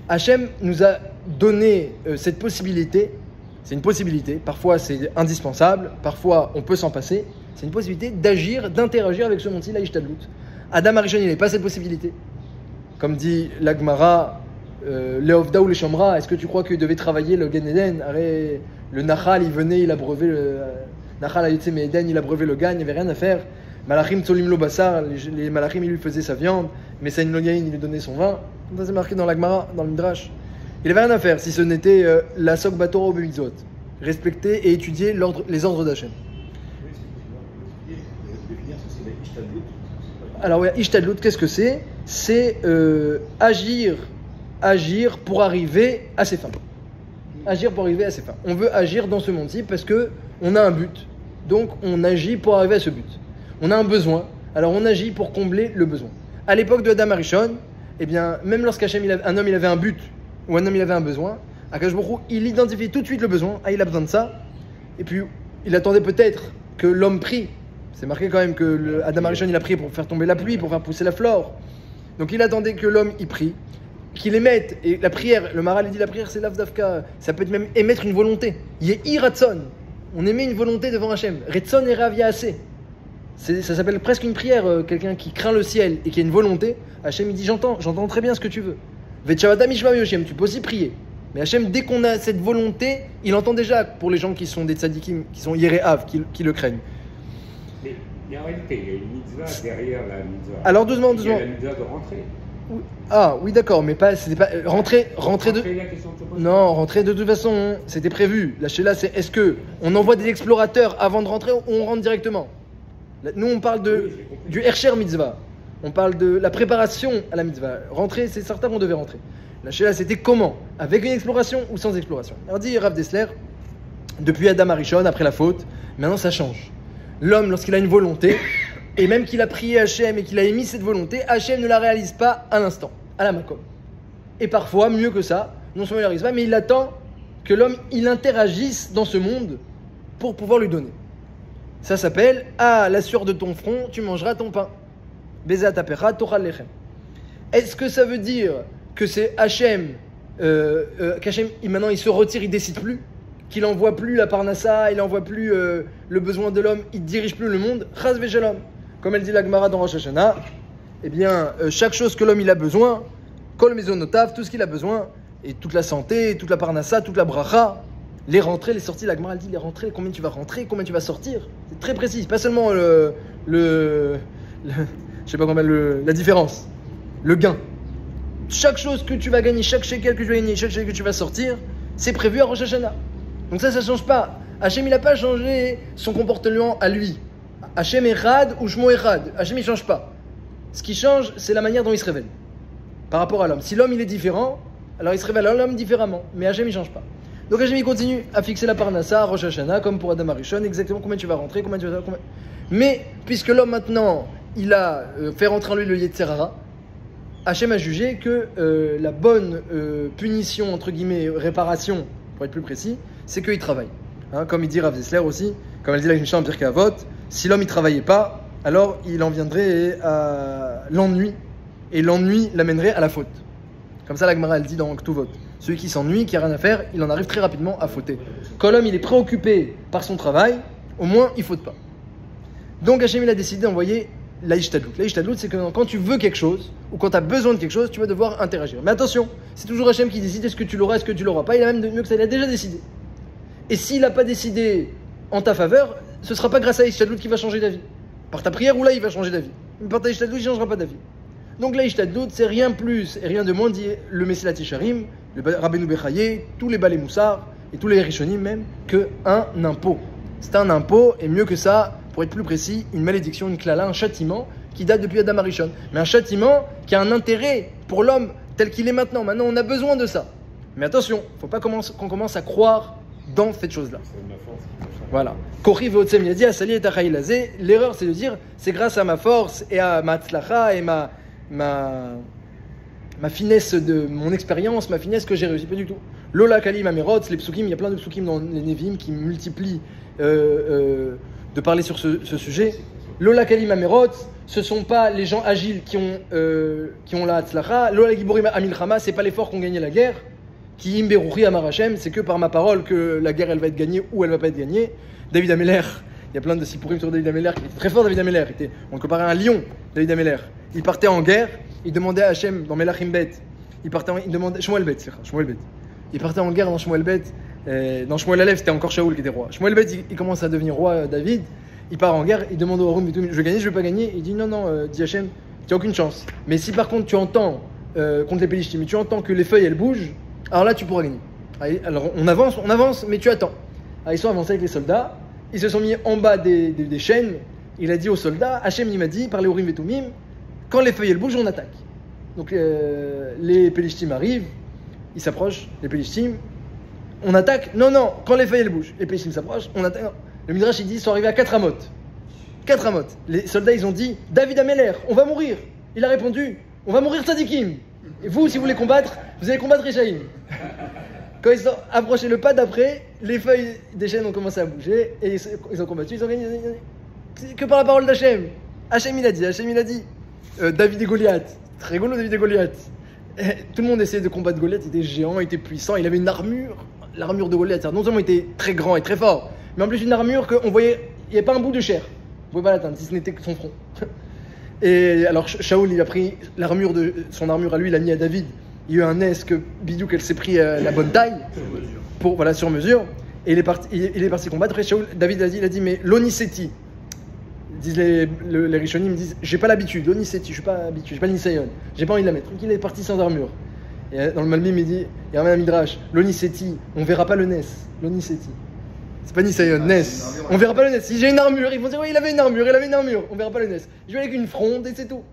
Hachem nous a donné cette possibilité. C'est une possibilité, parfois c'est indispensable, parfois on peut s'en passer. C'est une possibilité d'agir, d'interagir avec ce monde-ci, la Ishtadlut. Adam Arishon, il n'avait pas cette possibilité. Comme dit l'Agmara, Leovda ou le Shomra, est-ce que tu crois qu'il devait travailler le Gan Eden? Le Nachal, il venait, il abreuvait le Nachal Ayotse Eden, il abreuvait le Gan, il n'y avait rien à faire. Malachim Tzolim Lo Bassar, les Malachim, il lui faisait sa viande, mais Saïn Logaïn, il lui donnait son vin. Ça c'est marqué dans l'Agmara, dans le Midrash. Il n'avait rien à faire si ce n'était la Sok Batora ou Bemitzvot. Respecter et étudier les ordres d'Hachem. Alors, ouais, Ishtadlut, qu'est-ce que c'est? C'est agir pour arriver à ses fins. Agir pour arriver à ses fins. On veut agir dans ce monde-ci parce que On a un but, donc on agit pour arriver à ce but. On a un besoin, alors on agit pour combler le besoin. À l'époque de Adam Arishon, eh bien, même lorsqu'un homme il avait un but, ou un homme il avait un besoin, Akadosh Baruch Hu, il identifiait tout de suite le besoin, il a besoin de ça, et puis il attendait peut-être que l'homme prie. C'est marqué quand même que Adam Arishon il a prié pour faire tomber la pluie, pour faire pousser la flore. Donc il attendait que l'homme y prie, qu'il émette, et la prière, le Maharal dit la prière c'est l'avdavka, ça peut même émettre une volonté. Yehi Ratson, on émet une volonté devant Hachem. Retson et Ravia assez. Ça s'appelle presque une prière, quelqu'un qui craint le ciel et qui a une volonté. Hachem il dit j'entends très bien ce que tu veux. Vetchavata Mishma Yoshem, tu peux aussi prier. Mais Hachem, dès qu'on a cette volonté, il entend déjà pour les gens qui sont des tzadikim, qui sont Yerehav, qui le craignent. Mais en réalité, il y a une mitzvah derrière la mitzvah. Alors doucement. Il y a la mitzvah de rentrer. Ah oui d'accord, mais c'était pas rentrer de. Non, rentrer de toute façon, c'était prévu. La Sheila, c'est est-ce que on envoie des explorateurs avant de rentrer ou on rentre directement? Nous on parle du Hersher mitzvah. On parle de la préparation à la mitzvah. Rentrer, c'est certain qu'on devait rentrer. La Sheila, c'était comment? Avec une exploration ou sans exploration? Alors dit Rav Dessler, depuis Adam Arishon, après la faute, maintenant ça change. L'homme, lorsqu'il a une volonté, et même qu'il a prié Hachem et qu'il a émis cette volonté, Hachem ne la réalise pas à l'instant, à la makom. Et parfois, mieux que ça, non seulement il ne la réalise pas, mais il attend que l'homme, il interagisse dans ce monde pour pouvoir lui donner. Ça s'appelle « Ah, la sueur de ton front, tu mangeras ton pain. » Beza tapecha, tochal lechem. Est-ce que ça veut dire que c'est Hachem, qu'Hachem, maintenant, il se retire, il ne décide plus, qu'il n'envoie plus la parnassa, il n'envoie plus le besoin de l'homme, il ne dirige plus le monde? Chas v'shalom. Comme elle dit la Gemara dans Rosh Hashanah, eh bien, chaque chose que l'homme il a besoin, kol mezonotav, tout ce qu'il a besoin, et toute la santé, toute la parnassa, toute la bracha, les rentrées, les sorties, la Gemara elle dit les rentrées, combien tu vas rentrer, combien tu vas sortir, c'est très précis, pas seulement je sais pas comment la différence, le gain. Chaque chose que tu vas gagner, chaque shekel que tu vas gagner, chaque shekel que tu vas sortir, c'est prévu à Rosh Hashanah. Donc ça change pas. Hachem il n'a pas changé son comportement à lui. Hachem Echad ou Shmo Echad. Hachem il ne change pas. Ce qui change, c'est la manière dont il se révèle par rapport à l'homme. Si l'homme il est différent, alors il se révèle à l'homme différemment. Mais Hachem il ne change pas. Donc Hachem il continue à fixer la parnassa, Rosh Hashanah, comme pour Adam Arishon, exactement combien tu vas rentrer, combien tu vas. Mais puisque l'homme maintenant il a fait rentrer en lui le Yetzer Hara, Hachem a jugé que la bonne punition, entre guillemets, réparation, pour être plus précis, c'est qu'il travaille. Hein, comme il dit Rav Dessler aussi, comme elle dit la Mishnah en Pirkei Avot, si l'homme ne travaillait pas, alors il en viendrait à l'ennui, et l'ennui l'amènerait à la faute. Comme ça la Gemara elle dit dans Ktuvot. Celui qui s'ennuie, qui n'a rien à faire, il en arrive très rapidement à fauter. Quand l'homme il est préoccupé par son travail, au moins il ne faute pas. Donc Hachem il a décidé d'envoyer la Ishtadlout. La Ishtadlout, c'est que quand tu veux quelque chose, ou quand tu as besoin de quelque chose, tu vas devoir interagir. Mais attention, c'est toujours Hachem qui décide est-ce que tu l'auras, est-ce que tu l'auras pas. Il a même mieux que ça, il a déjà décidé. Et s'il n'a pas décidé en ta faveur, ce ne sera pas grâce à la Ishtadlout qui va changer d'avis. Par ta prière, ou là, il va changer d'avis. Mais par ta Ishtadlout, il ne changera pas d'avis. Donc la Ishtadlout, c'est rien plus et rien de moins, dit le Messilat Yesharim, le Rabbeinu Bechaye, tous les Balei Moussar, et tous les Rishonim même, qu'un impôt. C'est un impôt, et mieux que ça, pour être plus précis, une malédiction, une klala, un châtiment qui date depuis Adam Arishon. Mais un châtiment qui a un intérêt pour l'homme tel qu'il est maintenant. Maintenant, on a besoin de ça. Mais attention, il ne faut pas qu'on commence à croire dans cette chose-là. Voilà. L'erreur, c'est de dire, c'est grâce à ma force et à ma tzlacha et ma finesse de mon expérience, ma finesse que j'ai réussi. Pas du tout. Lola Kalim Amerot, les psukim, il y a plein de psukim dans les Nevi'im qui multiplient de parler sur ce sujet. Lola Kalim Amerot, ce ne sont pas les gens agiles qui ont la tzlacha. Lola Giborim Amilchama, ce n'est pas l'effort qu'on gagnait la guerre. Qui imberuchi Amar Hashem, c'est que par ma parole que la guerre elle va être gagnée ou elle va pas être gagnée. David Ameller, il y a plein de sipurim sur David Ameller, qui était très fort. David Ameller, on le comparait à un lion. David Ameller, il partait en guerre, il demandait à Hashem dans Melachim Bet, il demandait Shmuel Bet. Il partait en guerre dans Shmuel Bet, dans Shmuel Aleph, c'était encore Shaoul qui était roi. Shmuel Bet, il commence à devenir roi David, il part en guerre, il demande au Haroun, je vais gagner, je vais pas gagner. Il dit non, dit Hashem, tu n'as aucune chance. Mais si par contre tu entends contre les Pélishtim, mais tu entends que les feuilles elles bougent, alors là tu pourras gagner. Alors on avance, mais tu attends. Alors, ils sont avancés avec les soldats, ils se sont mis en bas des chaînes. Il a dit aux soldats, Hachem il m'a dit, par les Urim et Tumim, quand les feuilles elles bougent, on attaque. Donc les Pélishtim arrivent, ils s'approchent, les Pélishtim, on attaque. Non, quand les feuilles elles bougent, les Pélishtim s'approchent, on attaque. Le Midrash il dit ils sont arrivés à 4 amot. 4 amot. Les soldats ils ont dit David Améler, on va mourir. Il a répondu on va mourir tzadikim. Et vous, si vous voulez combattre, vous allez combattre Réchaïm. Quand ils sont approchés le pas d'après, les feuilles des chênes ont commencé à bouger et ils ont combattu, ils ont gagné. C'est que par la parole d'Hachem. Hachem il a dit. David et Goliath. Très rigolo David et Goliath. Tout le monde essayait de combattre Goliath, il était géant, il était puissant, il avait une armure. L'armure de Goliath, non seulement il était très grand et très fort, mais en plus une armure qu'on voyait, il n'y avait pas un bout de chair. Vous ne pouvez pas l'atteindre si ce n'était que son front. Et alors Shaoul il a pris son armure à lui, il l'a mis à David. Il y a eu un NES que Bidou qu'elle s'est pris la bonne taille sur mesure et il est parti combattre. Après Shaoul, David il a dit mais l'oniseti disent les Rishonim me disent j'ai pas l'habitude l'oniseti, je suis pas habitué, j'ai pas l'nisayon, j'ai pas envie de la mettre. Donc il est parti sans armure. Et dans le Malbim il dit il y a un midrash l'oniseti, on verra pas le NES, l'oniseti. C'est pas Nisayon, NES. On verra pas le NES. Si j'ai une armure, ils vont dire oui, il avait une armure. On verra pas le NES. Je vais avec une fronde et c'est tout.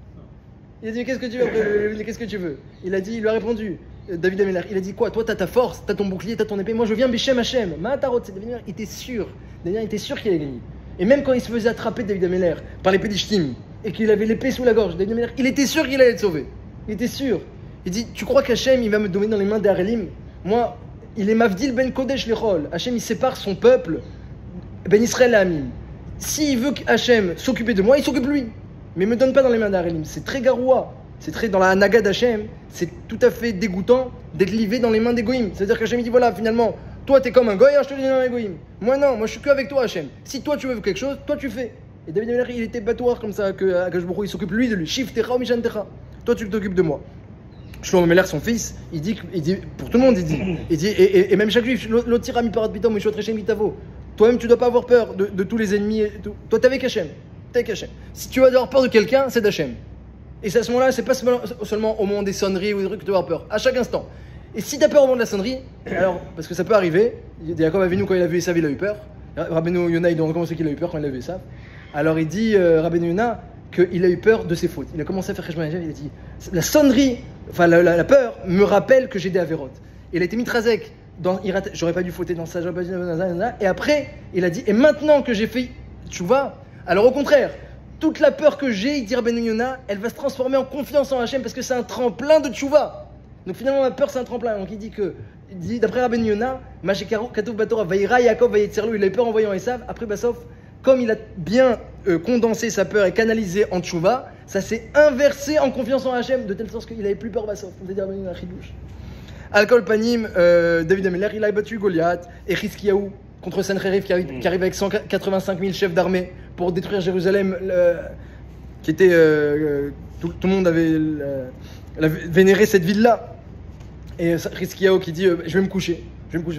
Il a dit qu'est-ce que tu veux qu'est-ce que tu veux? Il lui a répondu, David Améler, il a dit quoi? Toi t'as ta force, t'as ton bouclier, t'as ton épée. Moi je viens Béchem Hachem. Matarot, David Améler, il était sûr. David était sûr qu'il allait gagner. Et même quand il se faisait attraper David Améler par les Pédishtim et qu'il avait l'épée sous la gorge, David Améler, il était sûr qu'il allait être sauvé. Il était sûr. Il dit tu crois qu'Hachem il va me donner dans les mains d'Arelim? Moi, il est Mavdil ben Kodesh Lechol. Hachem il sépare son peuple ben Israël Amim. S'il veut qu'Hachem s'occupe de moi, il s'occupe lui. Mais me donne pas dans les mains d'Arelim. C'est très garoua. C'est très dans la Hanaga d'Hachem. C'est tout à fait dégoûtant d'être livré dans les mains des Goïm. C'est-à-dire qu'Hachem il dit voilà, finalement, toi t'es comme un Goy, je te dis dans les Goïm. Moi non, moi je suis que avec toi Hachem. Si toi tu veux quelque chose, toi tu fais. Et David Améler il était batouard comme ça, que Akash Baruch Hu, il s'occupe lui de lui. Shif Techa ou Mishan Techa. Toi tu t'occupes de moi. Shlomo Améler, son fils, il dit pour tout le monde, il dit et même chaque juif, l'otira mi parat bitom, mishot rechem mitavo. Toi-même, tu dois pas avoir peur de tous les ennemis. Toi, t'es avec Hachem. Si tu vas avoir peur de quelqu'un, c'est d'Hachem. Et c'est à ce moment-là, c'est pas seulement au moment des sonneries ou des trucs que tu vas avoir peur. À chaque instant. Et si tu as peur au moment de la sonnerie, alors, parce que ça peut arriver, Yaakov Avinu, quand il a vu Esav, il a eu peur. Rabbeinu Yonah, il doit recommencer qu'il a eu peur quand il a vu Esav. Alors il dit, Rabbeinu Yonah, qu'il a eu peur de ses fautes. Il a commencé à faire Cheshbon Hachem, il a dit, la sonnerie, enfin la peur, me rappelle que j'ai des Averot. Il a été mitrazek. J'aurais pas dû fauter dans ça, j'aurais pas dû et après il a dit et maintenant que j'ai fait tchouva, alors au contraire toute la peur que j'ai, il dit Rabbeinu Yonah, elle va se transformer en confiance en Hachem parce que c'est un tremplin de tchouva. Donc finalement ma peur c'est un tremplin. Donc il dit d'après Rabbeinu Yonah, Mashekaru Katov Batora Vaïra Yaakov Vaïtzerlou, il a eu peur en voyant Esav. Après Bassof, comme il a bien condensé sa peur et canalisé en tchouva, ça s'est inversé en confiance en Hachem de telle sorte qu'il avait plus peur Bassof. On va dire Rabbeinu Yonah Chidouche. Al-Kol Panim, David Améler, il a battu Goliath et Chizkiyahu contre Sancheriv qui arrive avec 185 000 chefs d'armée pour détruire Jérusalem, qui était tout le monde avait vénéré cette ville-là. Et Chizkiyahu qui dit je vais me coucher.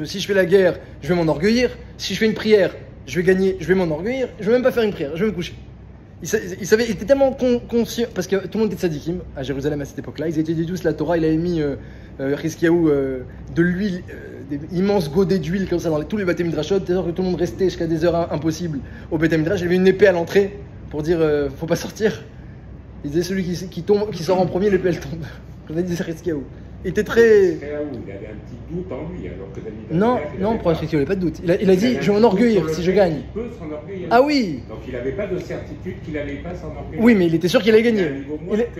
Si je fais la guerre, je vais m'enorgueillir. Si je fais une prière, je vais gagner. Je vais m'enorgueillir. Je vais même pas faire une prière. Je vais me coucher. Il était tellement conscient, parce que tout le monde était tzadikim à Jérusalem à cette époque-là. Ils étaient tous la Torah. Il avait mis Chizkiyahu de l'huile, des immenses godets d'huile comme ça dans tous les Beth Midrashot. D'ailleurs que tout le monde restait jusqu'à des heures impossibles au Beth Midrash. Il avait une épée à l'entrée pour dire faut pas sortir. Il disait celui qui sort en premier, l'épée elle tombe. Comme a dit Chizkiyahu. Il était très. Il avait un petit doute en lui, alors que David. Non, pour Chizkiyahu, il n'avait pas de doute. Il a dit je vais m'enorgueillir si je gagne. Il peut s'enorgueillir. Ah oui. Donc il n'avait pas de certitude qu'il n'allait pas s'enorgueillir. Oui, mais il était sûr qu'il allait gagner.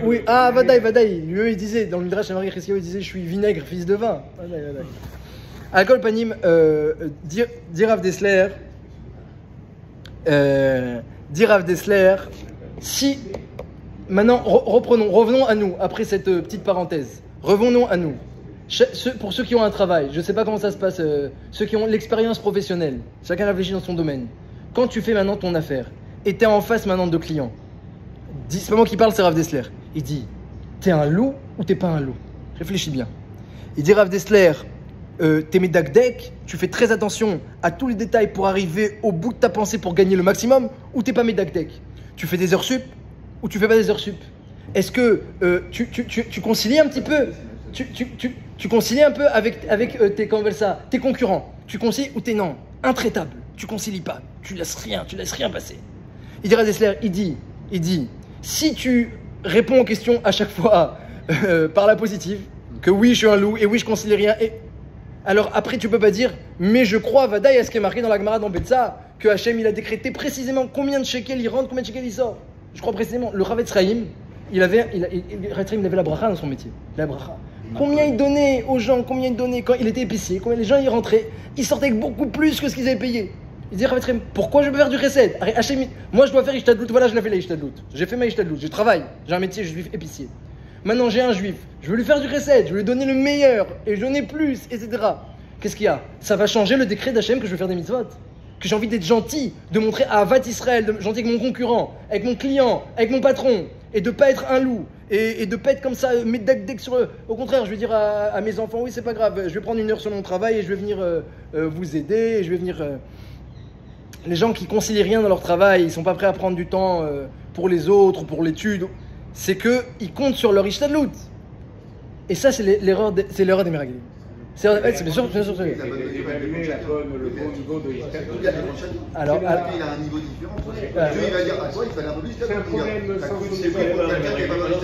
Oui, Vadaï. Lui, il disait, dans le Midrash, Chizkiyahu, il disait je suis vinaigre, fils de vin. Vadaï. Al-Kol Panim, dit Rav Dessler, si. Maintenant, revenons à nous, après cette petite parenthèse. Revenons à nous. Pour ceux qui ont un travail, je ne sais pas comment ça se passe, ceux qui ont l'expérience professionnelle, chacun réfléchit dans son domaine. Quand tu fais maintenant ton affaire, et tu es en face maintenant de clients, c'est pas moi qui parle, c'est Rav Dessler. Il dit, t'es un loup ou t'es pas un loup? Réfléchis bien. Il dit Rav Dessler, t'es médagdek, tu fais très attention à tous les détails pour arriver au bout de ta pensée pour gagner le maximum, ou t'es pas médagdek? Tu fais des heures sup ou tu fais pas des heures sup? Est-ce que tu concilies un petit peu? Tu concilies un peu avec tes concurrents? Tu concilies ou t'es non? Intraitable. Tu concilies pas. Tu laisses rien passer. Il dira Dessler, il dit, si tu réponds aux questions à chaque fois par la positive, que oui je suis un loup et oui je concilie rien, et alors après tu peux pas dire, mais je crois Vadaï à ce qui est marqué dans la Gemara dans Betsa, que Hachem il a décrété précisément combien de shekels il rentre, combien de shekels il sort. Je crois précisément. Le Rav Etzraïm, il avait la bracha dans son métier. La bracha. Combien il donnait aux gens, combien il donnait quand il était épicier, combien les gens y rentraient, ils sortaient avec beaucoup plus que ce qu'ils avaient payé. Il disait Rav Etzraïm, pourquoi je peux faire du chesed? Hachem, moi je dois faire Ishtadlout, voilà je l'ai fait la Ishtadlout. J'ai fait ma Ishtadlout, je travaille, j'ai un métier, je suis épicier. Maintenant j'ai un juif, je veux lui faire du chesed, je veux lui donner le meilleur, et je donnais plus, etc. Qu'est-ce qu'il y a? Ça va changer le décret d'Hachem que je veux faire des mitzvot. Que j'ai envie d'être gentil, de montrer à Avat Israël, gentil avec mon concurrent, avec mon client, avec mon patron, et de pas être un loup, et de pas être comme ça, dès sur eux. Au contraire, je vais dire à mes enfants, oui c'est pas grave, je vais prendre 1 heure sur mon travail et je vais venir vous aider, et je vais venir... Les gens qui concilient rien dans leur travail, ils sont pas prêts à prendre du temps pour les autres, pour l'étude, c'est qu'ils comptent sur leur Ishtadlout. Et ça c'est l'erreur des Meragelim. C'est bien sûr. Évaluer le bon niveau de Ishtadlout. Alors, il a un niveau différent. Dieu il va dire à toi, il fallait un peu plus. C'est un problème sans C'est pour quelqu'un qui est pas mal de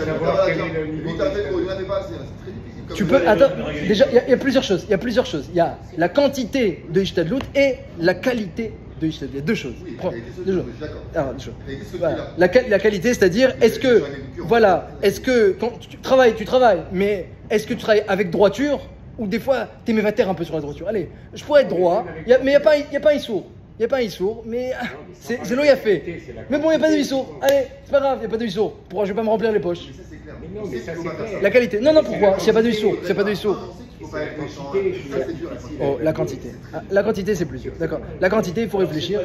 tu peux. Attends, déjà, il y a plusieurs choses. Il y a plusieurs choses. Il y a la quantité de Ishtadlout et la qualité de Ishtadlout. Il y a deux choses. Deux choses. Alors, deux choses. Voilà. La qualité, c'est-à-dire, est-ce que quand tu travailles, mais est-ce que tu travailles avec droiture? Ou des fois, t'es mévater un peu sur la droiture. Allez, je pourrais être droit, mais il n'y a pas un issour. Il n'y a pas un issour, mais c'est l'eau y a fait. Mais bon, il n'y a pas de issour. Allez, c'est pas grave, il n'y a pas de issour. Pourquoi je vais pas me remplir les poches? La qualité. Non, pourquoi? S'il n'y a pas de issour, s'il n'y a pas de issour. Oh, la quantité. La quantité, c'est plus dur. D'accord. La quantité, il faut réfléchir.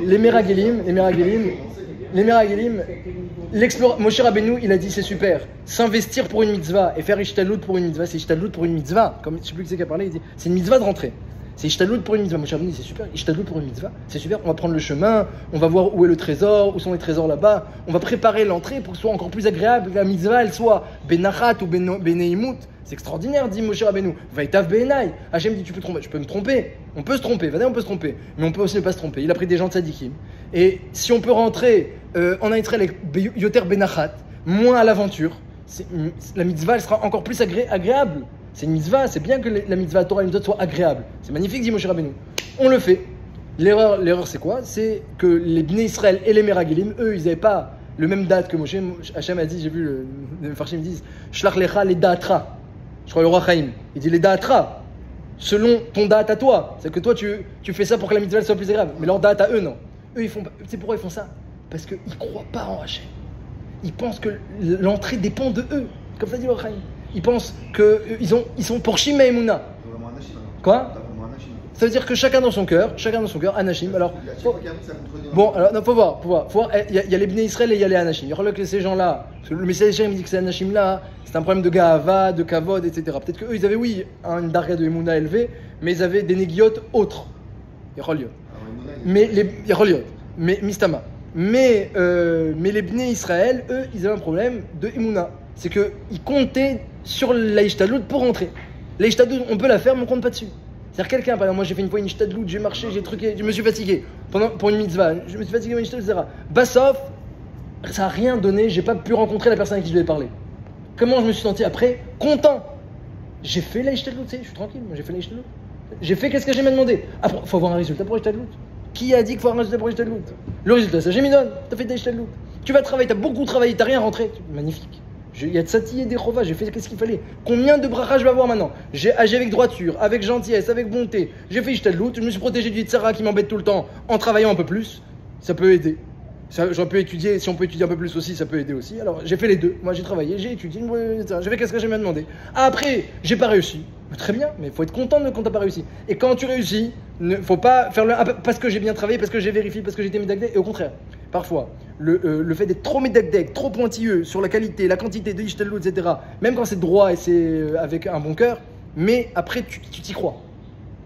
Les Meragelim, Moshe Rabbeinu, il a dit c'est super. S'investir pour une mitzvah et faire Ishtadlout pour une mitzvah, c'est Ishtadlout pour une mitzvah. Comme je sais plus qui c'est qui a parlé, il dit c'est une mitzvah de rentrer. C'est Ishtadlout pour une mitzvah. Moshe Rabbeinu dit c'est super. Ishtadlout pour une mitzvah, c'est super. On va prendre le chemin, on va voir où est le trésor, où sont les trésors là-bas. On va préparer l'entrée pour que ce soit encore plus agréable, que la mitzvah elle soit benachat ou beneimut. C'est extraordinaire, dit Moshe Rabbeinu. Vaïtav Be'enai. Hachem dit tu peux me tromper. On peut se tromper, on peut se tromper. Mais on peut aussi ne pas se tromper. Il a pris des gens de tzadikim. Et si on peut rentrer en Israël avec Yoter Benachat, moins à l'aventure, la mitzvah elle sera encore plus agréable. C'est une mitzvah, c'est bien que la mitzvah Torah soit agréable. C'est magnifique, dit Moshe Rabbeinu. On le fait. L'erreur c'est quoi? C'est que les Bnei Israël et les Meragelim, eux, ils n'avaient pas le même date que Moshe. Hachem a dit, j'ai vu les Farshim disent Shlach lecha les da'atra. Je crois le roi Chaim. Il dit les da'atra. Selon ton date à toi. C'est que toi, tu fais ça pour que la mitzvah soit plus agréable. Mais leur date à eux, non. Eux, c'est pourquoi ils font ça? Parce qu'ils ne croient pas en Hachem. Ils pensent que l'entrée dépend de eux. Comme ça dit le roi Chaim. Ils pensent qu'ils sont pour Shima Emouna. Quoi? Ça veut dire que chacun dans son cœur, Anashim. Alors, faut voir. Il y a les Bnei Israël et il y a les Anashim. Il y aura que ces gens-là, parce que le message me dit que ces Anashim-là, c'est un problème de Gahava, de Kavod, etc. Peut-être qu'eux, ils avaient, oui, une darga de Emouna élevée, mais ils avaient des négiotes autres. Mais Mistama. Mais les Bnei Israël, eux, ils avaient un problème de Emouna. C'est qu'ils comptaient sur l'Ishtadlout pour rentrer. L'Ishtadlout, on peut la faire, mais on compte pas dessus. C'est-à-dire quelqu'un, par exemple, moi j'ai fait une fois une Ishtadlout, j'ai marché, j'ai truqué, je me suis fatigué pour une mitzvah, je me suis fatigué pour une Ishtadlout, etc. Bassof, ça n'a rien donné, j'ai pas pu rencontrer la personne à qui je devais parler. Comment je me suis senti après? Content. J'ai fait la Ishtadlout, je suis tranquille, moi j'ai fait la Ishtadlout. J'ai fait qu'est-ce que j'ai demandé. Après, il faut avoir un résultat pour Ishtadlout. Qui a dit qu'il faut avoir un résultat pour Ishtadlout? Le résultat, c'est j'ai mis donne, t'as fait des Ishtadlout. Tu vas travailler, t'as beaucoup travaillé, t'as rien rentré. Magnifique. Il y a de Sati et des Chova, j'ai fait qu'est-ce qu'il fallait. Combien de brachas je vais avoir maintenant? J'ai agi avec droiture, avec gentillesse, avec bonté. J'ai fait Ishtadlout, je me suis protégé du Yitzhara qui m'embête tout le temps en travaillant un peu plus. Ça peut aider. J'aurais pu étudier, si on peut étudier un peu plus aussi, ça peut aider aussi. Alors j'ai fait les deux. Moi j'ai travaillé, j'ai étudié, j'ai fait qu'est-ce que j'ai même demandé. Après, j'ai pas réussi. Très bien, mais il faut être content quand t'as pas réussi. Et quand tu réussis, ne faut pas faire parce que j'ai bien travaillé, parce que j'ai vérifié, parce que j'ai été médagdeg. Et au contraire, parfois, le fait d'être trop médagdeg, trop pointilleux sur la qualité, la quantité de Ishtadlout, etc., même quand c'est droit et c'est avec un bon cœur, mais après tu t'y crois.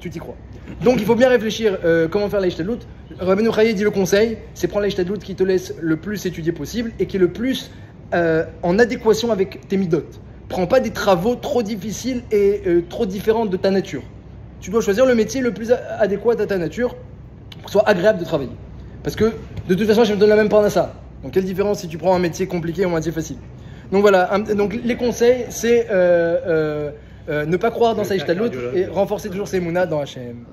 Tu t'y crois. Donc il faut bien réfléchir comment faire la Ishtadlout. Rabbeinu Chaye dit le conseil, c'est prendre la Ishtadlout qui te laisse le plus étudier possible et qui est le plus en adéquation avec tes midot. Prends pas des travaux trop difficiles et trop différents de ta nature. Tu dois choisir le métier le plus adéquat à ta nature pour que ce soit agréable de travailler. Parce que de toute façon, je me donne la même parnassa. Donc quelle différence si tu prends un métier compliqué ou un métier facile? Donc voilà, donc les conseils, c'est ne pas croire dans sa Ishtadlout et renforcer toujours ses mounas dans Hachem.